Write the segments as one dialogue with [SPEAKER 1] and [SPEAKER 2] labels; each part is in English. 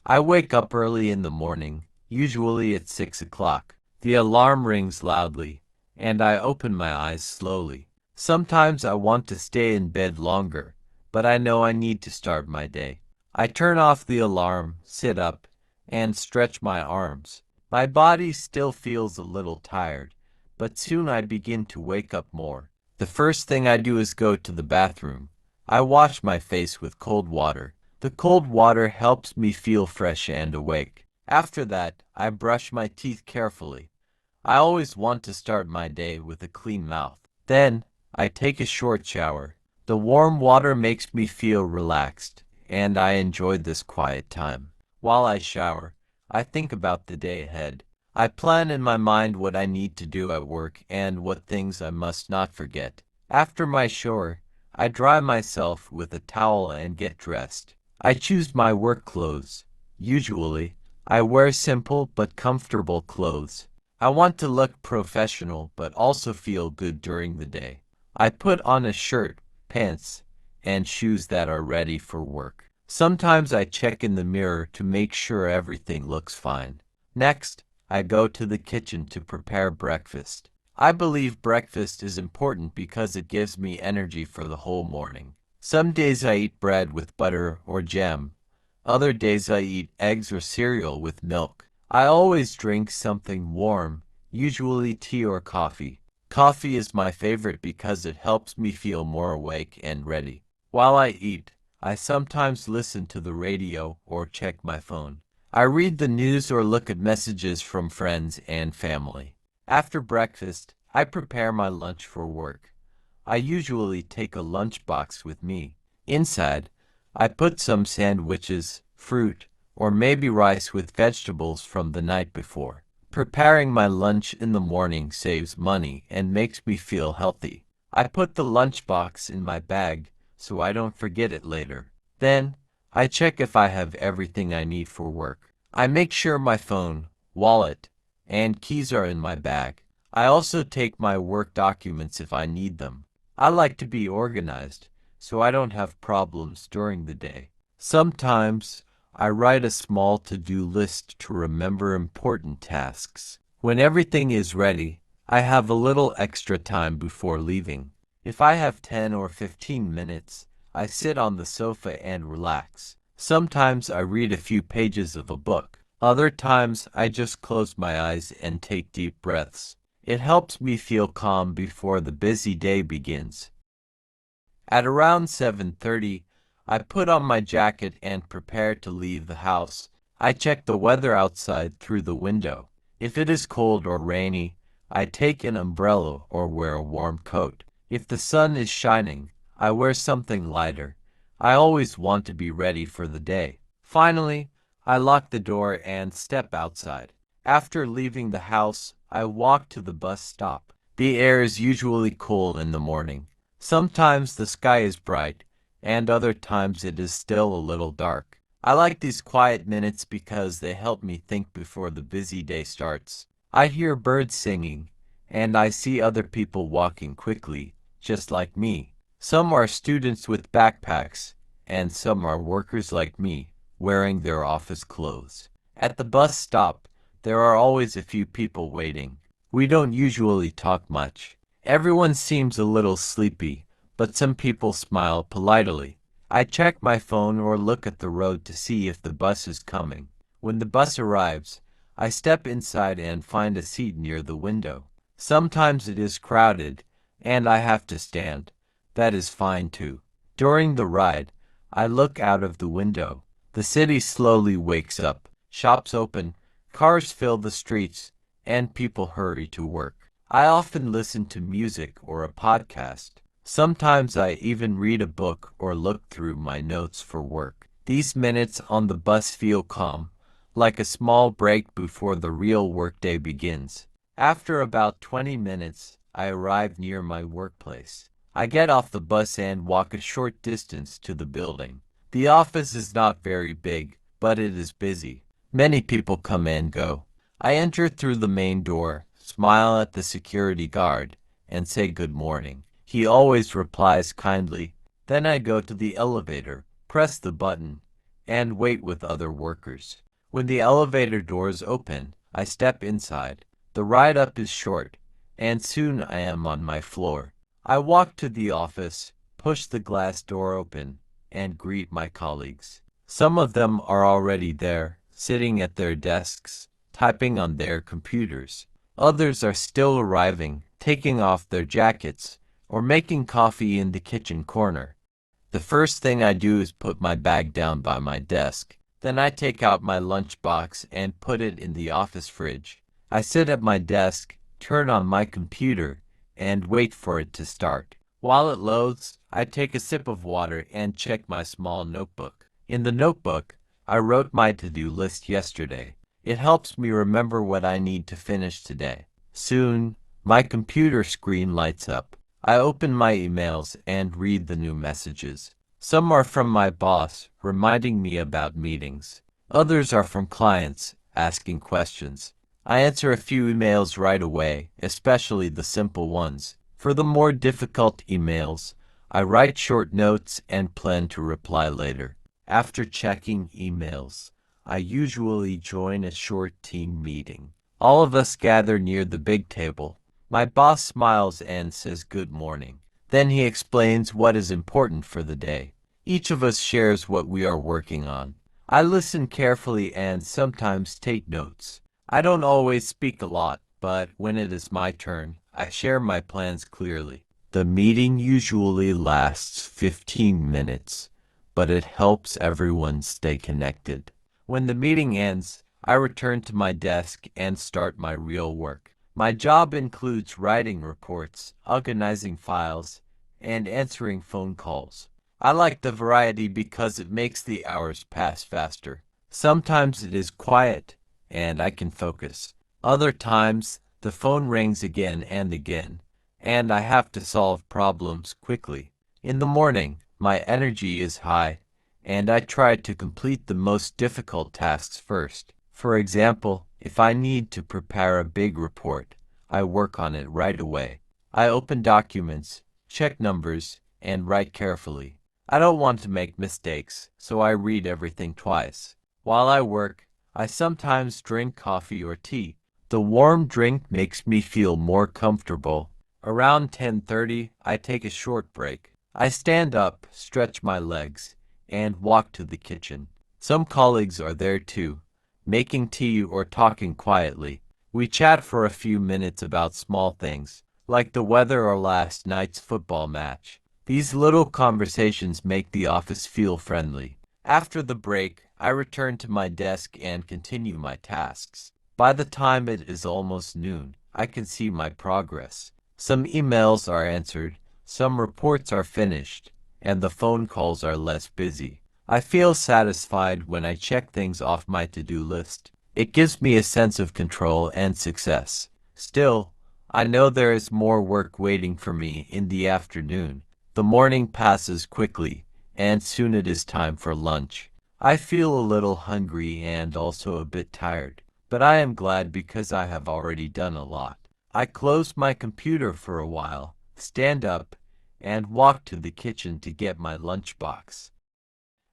[SPEAKER 1] I wake up early in the morning, usually at 6 o'clock. The alarm rings loudly, and I open my eyes slowly. Sometimes I want to stay in bed longer, but I know I need to start my day. I turn off the alarm, sit up, and stretch my arms. My body still feels a little tired, but soon I begin to wake up more. The first thing I do is go to the bathroom. I wash my face with cold water. The cold water helps me feel fresh and awake. After that, I brush my teeth carefully. I always want to start my day with a clean mouth. Then, I take a short shower. The warm water makes me feel relaxed, and I enjoy this quiet time. While I shower, I think about the day ahead. I plan in my mind what I need to do at work and what things I must not forget. After my shower, I dry myself with a towel and get dressed. I choose my work clothes. Usually, I wear simple but comfortable clothes. I want to look professional but also feel good during the day. I put on a shirt, pants, and shoes that are ready for work. Sometimes I check in the mirror to make sure everything looks fine. Next, I go to the kitchen to prepare breakfast. I believe breakfast is important because it gives me energy for the whole morning. Some days I eat bread with butter or jam. Other days I eat eggs or cereal with milk. I always drink something warm, usually tea or coffee. Coffee is my favorite because it helps me feel more awake and ready. While I eat, I sometimes listen to the radio or check my phone. I read the news or look at messages from friends and family. After breakfast, I prepare my lunch for work. I usually take a lunchbox with me. Inside, I put some sandwiches, fruit, or maybe rice with vegetables from the night before. Preparing my lunch in the morning saves money and makes me feel healthy. I put the lunchbox in my bag so I don't forget it later. Then, I check if I have everything I need for work. I make sure my phone, wallet, and keys are in my bag. I also take my work documents if I need them. I like to be organized, so I don't have problems during the day. Sometimes, I write a small to-do list to remember important tasks. When everything is ready, I have a little extra time before leaving. If I have 10 or 15 minutes, I sit on the sofa and relax. Sometimes I read a few pages of a book. Other times, I just close my eyes and take deep breaths. It helps me feel calm before the busy day begins. At around 7:30, I put on my jacket and prepare to leave the house. I check the weather outside through the window. If it is cold or rainy, I take an umbrella or wear a warm coat. If the sun is shining, I wear something lighter. I always want to be ready for the day. Finally, I lock the door and step outside. After leaving the house, I walk to the bus stop. The air is usually cool in the morning. Sometimes the sky is bright, and other times it is still a little dark. I like these quiet minutes because they help me think before the busy day starts. I hear birds singing, and I see other people walking quickly, just like me. Some are students with backpacks, and some are workers like me, wearing their office clothes. At the bus stop, there are always a few people waiting. We don't usually talk much. Everyone seems a little sleepy, but some people smile politely. I check my phone or look at the road to see if the bus is coming. When the bus arrives, I step inside and find a seat near the window. Sometimes it is crowded, and I have to stand. That is fine too. During the ride, I look out of the window. The city slowly wakes up. Shops open, cars fill the streets, and people hurry to work. I often listen to music or a podcast. Sometimes I even read a book or look through my notes for work. These minutes on the bus feel calm, like a small break before the real workday begins. After about 20 minutes, I arrive near my workplace. I get off the bus and walk a short distance to the building. The office is not very big, but it is busy. Many people come and go. I enter through the main door, smile at the security guard, and say good morning. He always replies kindly. Then I go to the elevator, press the button, and wait with other workers. When the elevator doors open, I step inside. The ride up is short, and soon I am on my floor. I walk to the office, push the glass door open, and greet my colleagues. Some of them are already there, sitting at their desks, typing on their computers. Others are still arriving, taking off their jackets, or making coffee in the kitchen corner. The first thing I do is put my bag down by my desk. Then I take out my lunchbox and put it in the office fridge. I sit at my desk, turn on my computer, and wait for it to start. While it loads, I take a sip of water and check my small notebook. In the notebook, I wrote my to-do list yesterday. It helps me remember what I need to finish today. Soon, my computer screen lights up. I open my emails and read the new messages. Some are from my boss, reminding me about meetings. Others are from clients, asking questions. I answer a few emails right away, especially the simple ones. For the more difficult emails, I write short notes and plan to reply later. After checking emails, I usually join a short team meeting. All of us gather near the big table. My boss smiles and says good morning. Then he explains what is important for the day. Each of us shares what we are working on. I listen carefully and sometimes take notes. I don't always speak a lot, but when it is my turn, I share my plans clearly. The meeting usually lasts 15 minutes, but it helps everyone stay connected. When the meeting ends, I return to my desk and start my real work. My job includes writing reports, organizing files, and answering phone calls. I like the variety because it makes the hours pass faster. Sometimes it is quiet, and I can focus. Other times, the phone rings again and again, and I have to solve problems quickly. In the morning, my energy is high, and I try to complete the most difficult tasks first. For example, if I need to prepare a big report, I work on it right away. I open documents, check numbers, and write carefully. I don't want to make mistakes, so I read everything twice. While I work, I sometimes drink coffee or tea. The warm drink makes me feel more comfortable. Around 10:30, I take a short break. I stand up, stretch my legs, and walk to the kitchen. Some colleagues are there too, making tea or talking quietly. We chat for a few minutes about small things, like the weather or last night's football match. These little conversations make the office feel friendly. After the break, I return to my desk and continue my tasks. By the time it is almost noon, I can see my progress. Some emails are answered, some reports are finished, and the phone calls are less busy. I feel satisfied when I check things off my to-do list. It gives me a sense of control and success. Still, I know there is more work waiting for me in the afternoon. The morning passes quickly, and soon it is time for lunch. I feel a little hungry and also a bit tired, but I am glad because I have already done a lot. I close my computer for a while, stand up, and walk to the kitchen to get my lunchbox.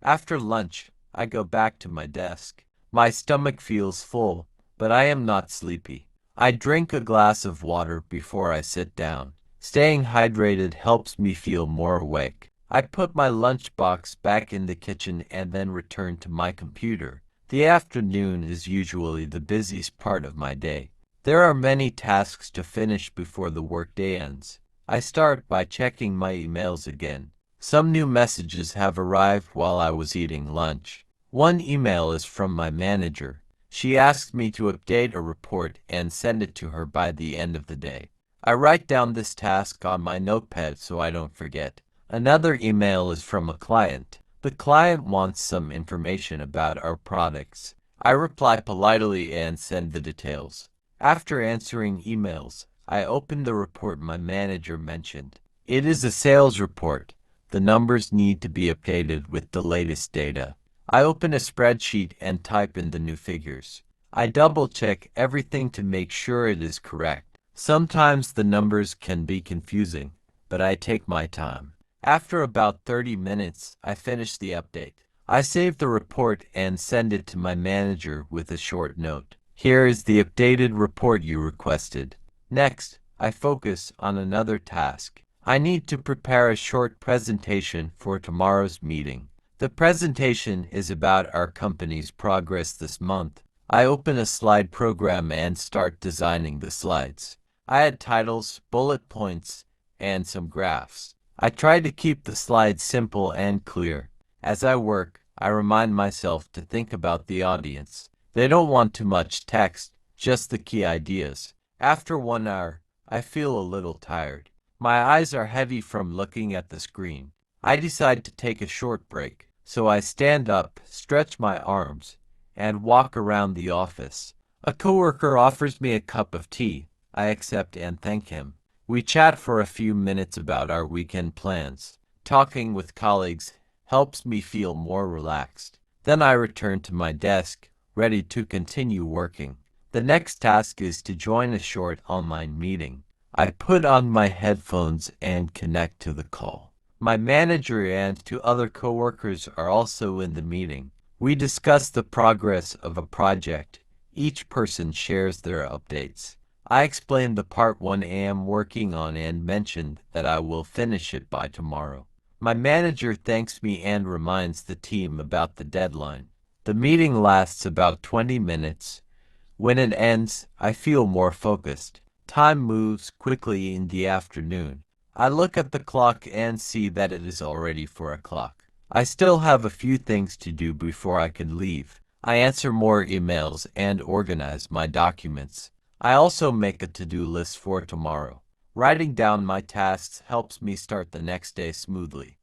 [SPEAKER 1] After lunch, I go back to my desk. My stomach feels full, but I am not sleepy. I drink a glass of water before I sit down. Staying hydrated helps me feel more awake. I put my lunchbox back in the kitchen and then return to my computer. The afternoon is usually the busiest part of my day. There are many tasks to finish before the workday ends. I start by checking my emails again. Some new messages have arrived while I was eating lunch. One email is from my manager. She asked me to update a report and send it to her by the end of the day. I write down this task on my notepad so I don't forget. Another email is from a client. The client wants some information about our products. I reply politely and send the details. After answering emails, I open the report my manager mentioned. It is a sales report. The numbers need to be updated with the latest data. I open a spreadsheet and type in the new figures. I double-check everything to make sure it is correct. Sometimes the numbers can be confusing, but I take my time. After about 30 minutes, I finish the update. I save the report and send it to my manager with a short note. Here is the updated report you requested. Next, I focus on another task. I need to prepare a short presentation for tomorrow's meeting. The presentation is about our company's progress this month. I open a slide program and start designing the slides. I add titles, bullet points, and some graphs. I try to keep the slides simple and clear. As I work, I remind myself to think about the audience. They don't want too much text, just the key ideas. After 1 hour, I feel a little tired. My eyes are heavy from looking at the screen. I decide to take a short break, so I stand up, stretch my arms, and walk around the office. A coworker offers me a cup of tea. I accept and thank him. We chat for a few minutes about our weekend plans. Talking with colleagues helps me feel more relaxed. Then I return to my desk, ready to continue working. The next task is to join a short online meeting. I put on my headphones and connect to the call. My manager and 2 other coworkers are also in the meeting. We discuss the progress of a project. Each person shares their updates. I explain the part 1 I am working on and mention that I will finish it by tomorrow. My manager thanks me and reminds the team about the deadline. The meeting lasts about 20 minutes. When it ends, I feel more focused. Time moves quickly in the afternoon. I look at the clock and see that it is already 4 o'clock. I still have a few things to do before I can leave. I answer more emails and organize my documents. I also make a to-do list for tomorrow. Writing down my tasks helps me start the next day smoothly.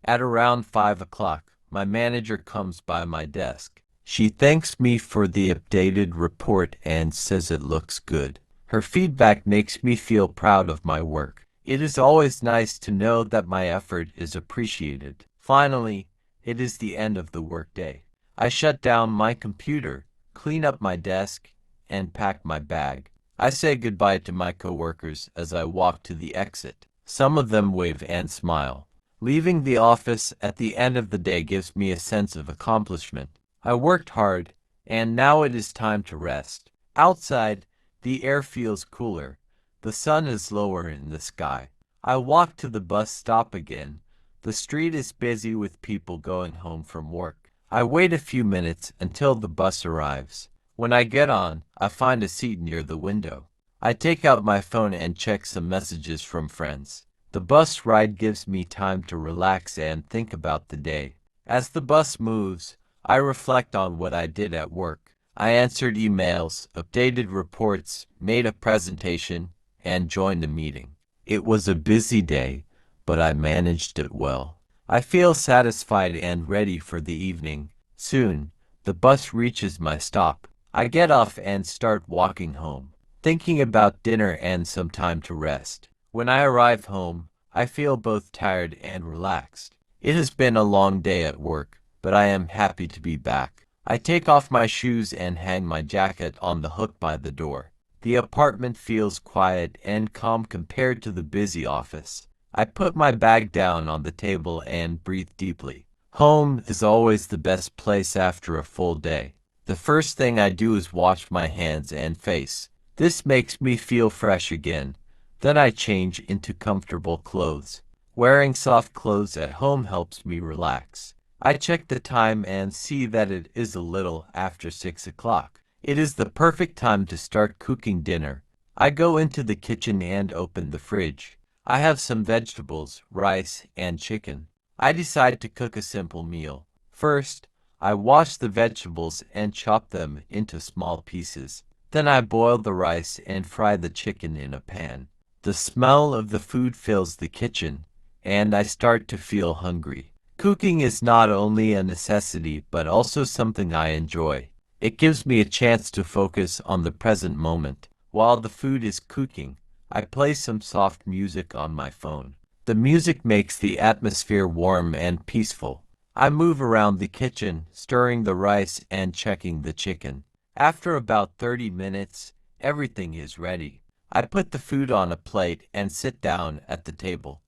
[SPEAKER 1] At around 5 o'clock, my manager comes by my desk. She thanks me for the updated report and says it looks good. Her feedback makes me feel proud of my work. It is always nice to know that my effort is appreciated. Finally, it is the end of the workday. I shut down my computer, clean up my desk, and pack my bag. I say goodbye to my coworkers as I walk to the exit. Some of them wave and smile. Leaving the office at the end of the day gives me a sense of accomplishment. I worked hard, and now it is time to rest. Outside, the air feels cooler. The sun is lower in the sky. I walk to the bus stop again. The street is busy with people going home from work. I wait a few minutes until the bus arrives. When I get on, I find a seat near the window. I take out my phone and check some messages from friends. The bus ride gives me time to relax and think about the day. As the bus moves, I reflect on what I did at work. I answered emails, updated reports, made a presentation, and joined a meeting. It was a busy day, but I managed it well. I feel satisfied and ready for the evening. Soon, the bus reaches my stop. I get off and start walking home, thinking about dinner and some time to rest. When I arrive home, I feel both tired and relaxed. It has been a long day at work, but I am happy to be back. I take off my shoes and hang my jacket on the hook by the door. The apartment feels quiet and calm compared to the busy office. I put my bag down on the table and breathe deeply. Home is always the best place after a full day. The first thing I do is wash my hands and face. This makes me feel fresh again. Then I change into comfortable clothes. Wearing soft clothes at home helps me relax. I check the time and see that it is a little after 6 o'clock. It is the perfect time to start cooking dinner. I go into the kitchen and open the fridge. I have some vegetables, rice, and chicken. I decide to cook a simple meal. First, I wash the vegetables and chop them into small pieces. Then I boil the rice and fry the chicken in a pan. The smell of the food fills the kitchen, and I start to feel hungry. Cooking is not only a necessity but also something I enjoy. It gives me a chance to focus on the present moment. While the food is cooking, I play some soft music on my phone. The music makes the atmosphere warm and peaceful. I move around the kitchen, stirring the rice and checking the chicken. After about 30 minutes, everything is ready. I put the food on a plate and sit down at the table.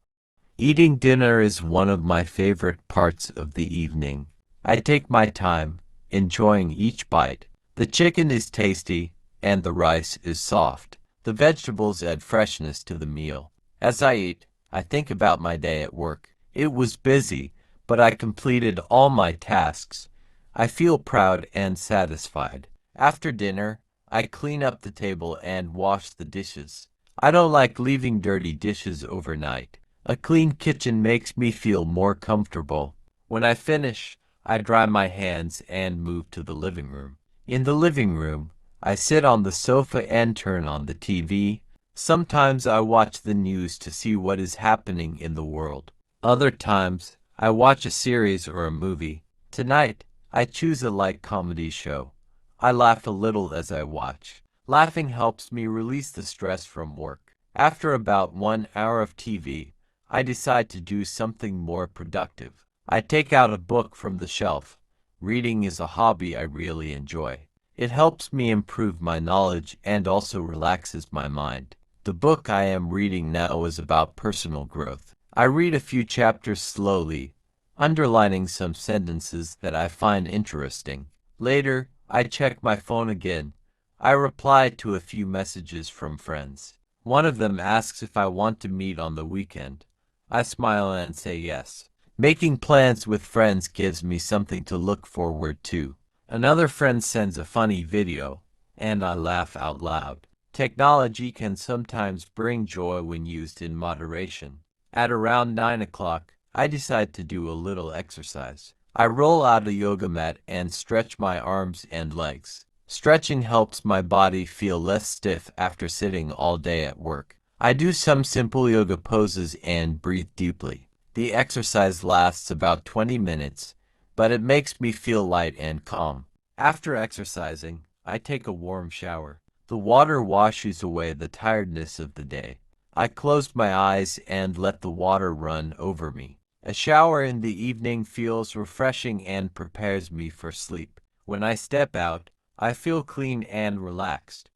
[SPEAKER 1] Eating dinner is one of my favorite parts of the evening. I take my time, enjoying each bite. The chicken is tasty, and the rice is soft. The vegetables add freshness to the meal. As I eat, I think about my day at work. It was busy, but I completed all my tasks. I feel proud and satisfied. After dinner, I clean up the table and wash the dishes. I don't like leaving dirty dishes overnight. A clean kitchen makes me feel more comfortable. When I finish, I dry my hands and move to the living room. In the living room, I sit on the sofa and turn on the TV. Sometimes I watch the news to see what is happening in the world. Other times, I watch a series or a movie. Tonight, I choose a light comedy show. I laugh a little as I watch. Laughing helps me release the stress from work. After about 1 hour of TV, I decide to do something more productive. I take out a book from the shelf. Reading is a hobby I really enjoy. It helps me improve my knowledge and also relaxes my mind. The book I am reading now is about personal growth. I read a few chapters slowly, underlining some sentences that I find interesting. Later, I check my phone again. I reply to a few messages from friends. One of them asks if I want to meet on the weekend. I smile and say yes. Making plans with friends gives me something to look forward to. Another friend sends a funny video, and I laugh out loud. Technology can sometimes bring joy when used in moderation. At around 9 o'clock, I decide to do a little exercise. I roll out a yoga mat and stretch my arms and legs. Stretching helps my body feel less stiff after sitting all day at work. I do some simple yoga poses and breathe deeply. The exercise lasts about 20 minutes, but it makes me feel light and calm. After exercising, I take a warm shower. The water washes away the tiredness of the day. I close my eyes and let the water run over me. A shower in the evening feels refreshing and prepares me for sleep. When I step out, I feel clean and relaxed.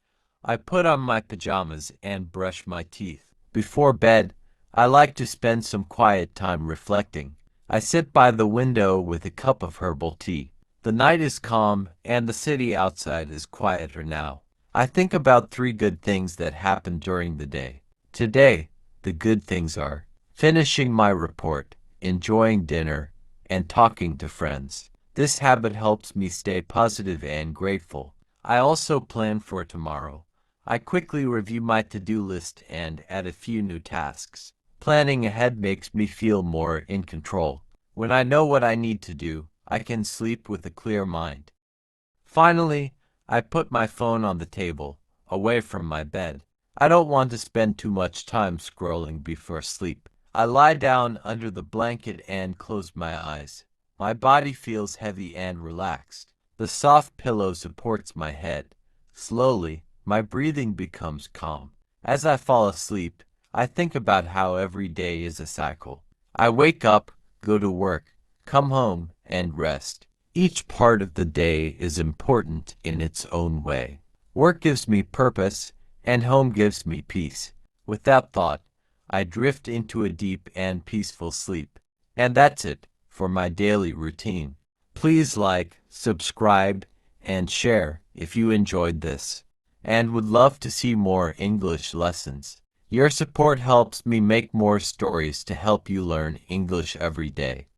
[SPEAKER 1] I put on my pajamas and brush my teeth. Before bed, I like to spend some quiet time reflecting. I sit by the window with a cup of herbal tea. The night is calm and the city outside is quieter now. I think about 3 good things that happened during the day. Today, the good things are finishing my report, enjoying dinner, and talking to friends. This habit helps me stay positive and grateful. I also plan for tomorrow. I quickly review my to-do list and add a few new tasks. Planning ahead makes me feel more in control. When I know what I need to do, I can sleep with a clear mind. Finally, I put my phone on the table, away from my bed. I don't want to spend too much time scrolling before sleep. I lie down under the blanket and close my eyes. My body feels heavy and relaxed. The soft pillow supports my head. Slowly, my breathing becomes calm. As I fall asleep, I think about how every day is a cycle. I wake up, go to work, come home, and rest. Each part of the day is important in its own way. Work gives me purpose, and home gives me peace. With that thought, I drift into a deep and peaceful sleep. And that's it for my daily routine. Please like, subscribe, and share if you enjoyed this, and would love to see more English lessons. Your support helps me make more stories to help you learn English every day.